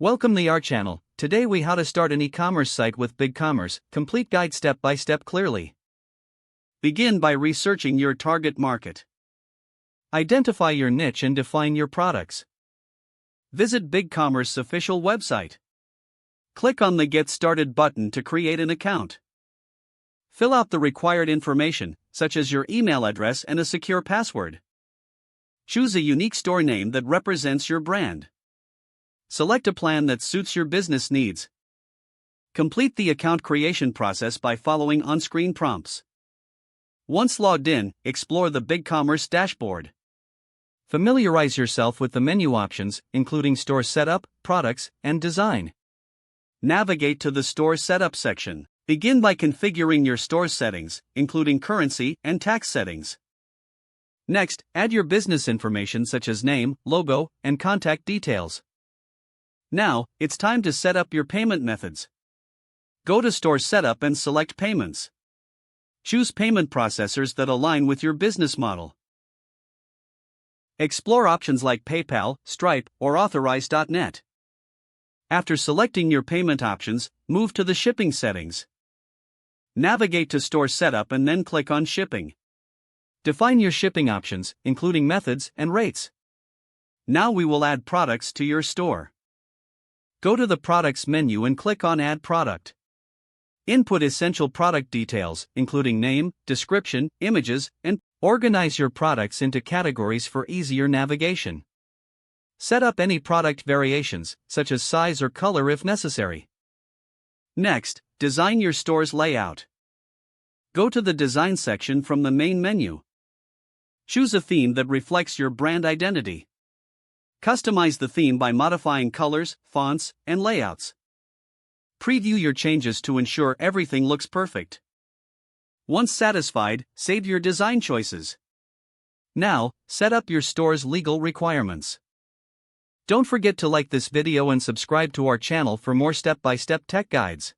Welcome to our channel. Today we how to start an e-commerce site with BigCommerce, complete guide step by step clearly. Begin by researching your target market. Identify your niche and define your products. Visit BigCommerce official website. Click on the Get Started button to create an account. Fill out the required information, such as your email address and a secure password. Choose a unique store name that represents your brand. Select a plan that suits your business needs. Complete the account creation process by following on-screen prompts. Once logged in, explore the BigCommerce dashboard. Familiarize yourself with the menu options, including store setup, products, and design. Navigate to the store setup section. Begin by configuring your store settings, including currency and tax settings. Next, add your business information such as name, logo, and contact details. Now, it's time to set up your payment methods. Go to Store Setup and select Payments. Choose payment processors that align with your business model. Explore options like PayPal, Stripe, or Authorize.net. After selecting your payment options, move to the shipping settings. Navigate to Store Setup and then click on Shipping. Define your shipping options, including methods and rates. Now we will add products to your store. Go to the Products menu and click on Add Product. Input essential product details, including name, description, images, and organize your products into categories for easier navigation. Set up any product variations, such as size or color if necessary. Next, design your store's layout. Go to the Design section from the main menu. Choose a theme that reflects your brand identity. Customize the theme by modifying colors, fonts, and layouts. Preview your changes to ensure everything looks perfect. Once satisfied, save your design choices. Now, set up your store's legal requirements. Don't forget to like this video and subscribe to our channel for more step-by-step tech guides.